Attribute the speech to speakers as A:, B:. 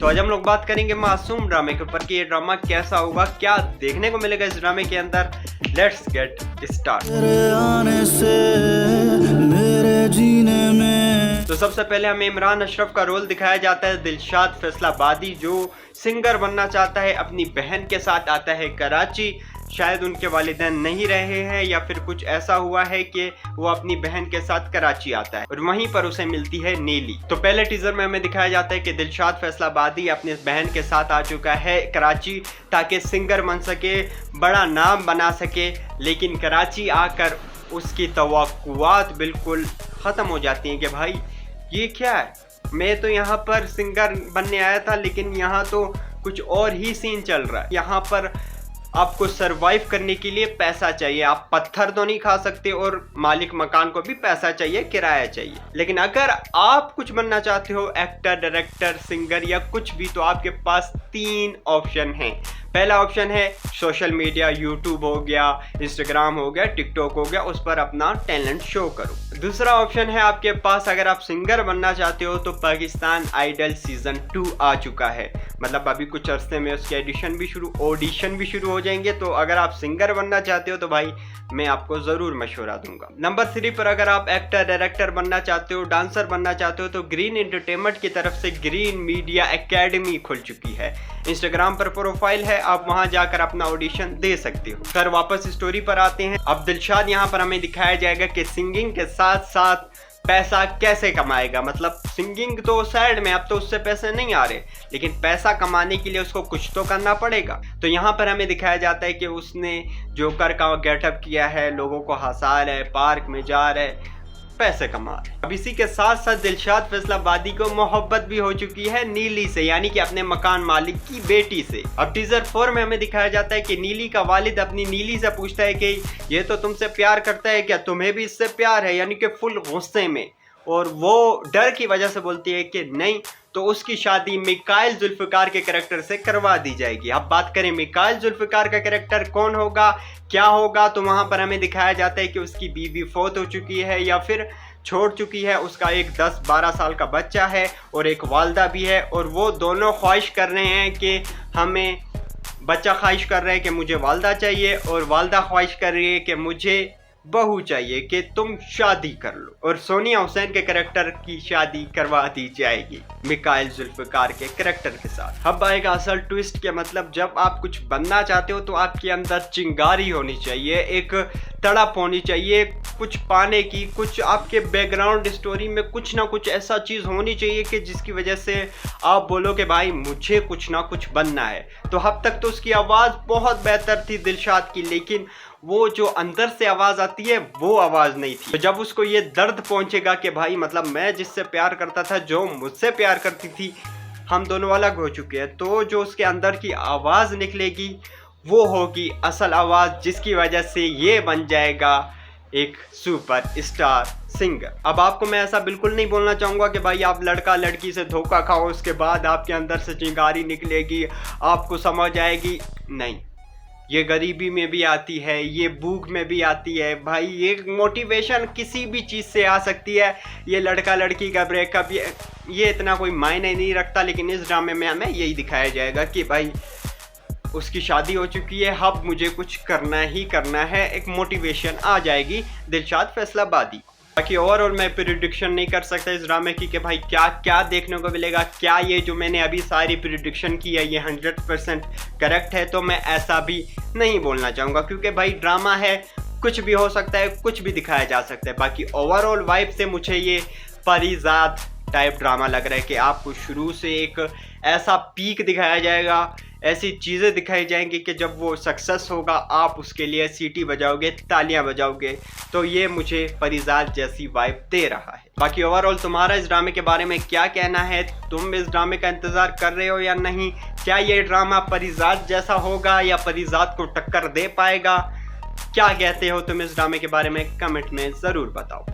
A: तो आज हम लोग बात करेंगे मासूम ड्रामे के ऊपर कि ये ड्रामा कैसा होगा, क्या देखने को मिलेगा इस ड्रामे के अंदर। Let's get start. तो सबसे पहले हमें इमरान अशरफ का रोल दिखाया जाता है दिलशाद फैसलाबादी, जो सिंगर बनना चाहता है। अपनी बहन के साथ आता है कराची। शायद उनके वालिदैन नहीं रहे हैं या फिर कुछ ऐसा हुआ है कि वो अपनी बहन के साथ कराची आता है और वहीं पर उसे मिलती है नीली। तो पहले टीजर में हमें दिखाया जाता है कि दिलशाद फैसलाबादी अपनी बहन के साथ आ चुका है कराची ताकि सिंगर बन सके, बड़ा नाम बना सके। लेकिन कराची आकर उसकी तवक्कुआत बिल्कुल ख़त्म हो जाती हैं कि भाई ये क्या है, मैं तो यहाँ पर सिंगर बनने आया था लेकिन यहाँ तो कुछ और ही सीन चल रहा है। यहाँ पर आपको सरवाइव करने के लिए पैसा चाहिए, आप पत्थर तो नहीं खा सकते और मालिक मकान को भी पैसा चाहिए, किराया चाहिए। लेकिन अगर आप कुछ बनना चाहते हो, एक्टर, डायरेक्टर, सिंगर या कुछ भी, तो आपके पास 3 ऑप्शन हैं। पहला ऑप्शन है सोशल मीडिया, यूट्यूब हो गया, इंस्टाग्राम हो गया, टिकटॉक हो गया, उस पर अपना टैलेंट शो करो। दूसरा ऑप्शन है आपके पास, अगर आप सिंगर बनना चाहते हो तो पाकिस्तान आइडल सीजन 2 आ चुका है। मतलब अभी कुछ अरसे में उसके ऑडिशन भी शुरू हो जाएंगे। तो अगर आप सिंगर बनना चाहते हो तो भाई मैं आपको ज़रूर मशवरा दूंगा। नंबर 3 पर अगर आप एक्टर, डायरेक्टर बनना चाहते हो, डांसर बनना चाहते हो, तो ग्रीन एंटरटेनमेंट की तरफ से ग्रीन मीडिया एकेडमी खुल चुकी है। इंस्टाग्राम पर प्रोफाइल है, आप वहां जाकर अपना ऑडिशन दे सकते हो। फिर वापस स्टोरी पर आते हैं। अब दिलशाद यहाँ पर हमें दिखाया जाएगा कि सिंगिंग के साथ साथ पैसा कैसे कमाएगा। मतलब सिंगिंग तो साइड में, अब तो उससे पैसे नहीं आ रहे, लेकिन पैसा कमाने के लिए उसको कुछ तो करना पड़ेगा। तो यहाँ पर हमें दिखाया जाता है कि उसने जोकर का गेटअप किया है, लोगों को हंसा रहा है, पार्क में जा रहा है, पैसे कमा रहे। अब इसी के साथ साथ दिलशाद फैसलाबादी को मोहब्बत भी हो चुकी है नीली से, यानी कि अपने मकान मालिक की बेटी से। अब टीजर 4 में हमें दिखाया जाता है कि नीली का वालिद अपनी नीली से पूछता है कि ये तो तुमसे प्यार करता है, क्या तुम्हें भी इससे प्यार है, यानी कि फुल गुस्से में। और वो डर की वजह से बोलती है कि नहीं, तो उसकी शादी मिकाइल जुल्फिकार के कैरेक्टर से करवा दी जाएगी। अब बात करें मिकाइल जुल्फिकार का कैरेक्टर कौन होगा, क्या होगा, तो वहां पर हमें दिखाया जाता है कि उसकी बीवी फौत हो चुकी है या फिर छोड़ चुकी है। उसका एक 10-12 साल का बच्चा है और एक वालदा भी है, और वो दोनों ख्वाहिश कर रहे हैं कि हमें, बच्चा ख्वाहिश कर रहा है कि मुझे वालदा चाहिए और वालदा ख्वाहिश कर रही है कि मुझे बहू चाहिए, कि तुम शादी कर लो। और सोनिया हुसैन के कैरेक्टर की शादी करवा दी जाएगी मिकाइल जुल्फिकार के कैरेक्टर के साथ। अब आएगा असल ट्विस्ट के, मतलब जब आप कुछ बनना चाहते हो तो आपके अंदर चिंगारी होनी चाहिए, एक तड़प होनी चाहिए कुछ पाने की, कुछ आपके बैकग्राउंड स्टोरी में कुछ ना कुछ ऐसा चीज़ होनी चाहिए कि जिसकी वजह से आप बोलो कि भाई मुझे कुछ ना कुछ बनना है। तो अब तक तो उसकी आवाज़ बहुत बेहतर थी दिलशाद की, लेकिन वो जो अंदर से आवाज़ आती है वो आवाज़ नहीं थी। तो जब उसको ये दर्द पहुंचेगा कि भाई मतलब मैं जिससे प्यार करता था, जो मुझसे प्यार करती थी, हम दोनों अलग हो चुके हैं, तो जो उसके अंदर की आवाज़ निकलेगी वो होगी असल आवाज़, जिसकी वजह से ये बन जाएगा एक सुपर स्टार सिंगर। अब आपको मैं ऐसा बिल्कुल नहीं बोलना चाहूँगा कि भाई आप लड़का लड़की से धोखा खाओ, उसके बाद आपके अंदर से चिंगारी निकलेगी, आपको समझ आएगी। नहीं, ये गरीबी में भी आती है, ये भूख में भी आती है भाई, ये मोटिवेशन किसी भी चीज़ से आ सकती है। ये लड़का लड़की का ब्रेकअप ये इतना कोई मायने नहीं रखता, लेकिन इस ड्रामे में हमें यही दिखाया जाएगा कि भाई उसकी शादी हो चुकी है, अब मुझे कुछ करना ही करना है, एक मोटिवेशन आ जाएगी दिलशाद फैसलाबादी। बाकी ओवरऑल मैं प्रिडिक्शन नहीं कर सकता इस ड्रामे की कि भाई क्या क्या देखने को मिलेगा, क्या ये जो मैंने अभी सारी प्रिडिक्शन की है ये 100% करेक्ट है, तो मैं ऐसा भी नहीं बोलना चाहूँगा, क्योंकि भाई ड्रामा है, कुछ भी हो सकता है, कुछ भी दिखाया जा सकता है। बाकी ओवरऑल वाइब से मुझे ये परिजात टाइप ड्रामा लग रहा है कि आपको शुरू से एक ऐसा पीक दिखाया जाएगा, ऐसी चीज़ें दिखाई जाएंगी कि जब वो सक्सेस होगा आप उसके लिए सीटी बजाओगे, तालियां बजाओगे। तो ये मुझे परिजात जैसी वाइब दे रहा है। बाकी ओवरऑल तुम्हारा इस ड्रामे के बारे में क्या कहना है, तुम इस ड्रामे का इंतज़ार कर रहे हो या नहीं, क्या ये ड्रामा परिजात जैसा होगा या परिजात को टक्कर दे पाएगा, क्या कहते हो तुम इस ड्रामे के बारे में, कमेंट में ज़रूर बताओ।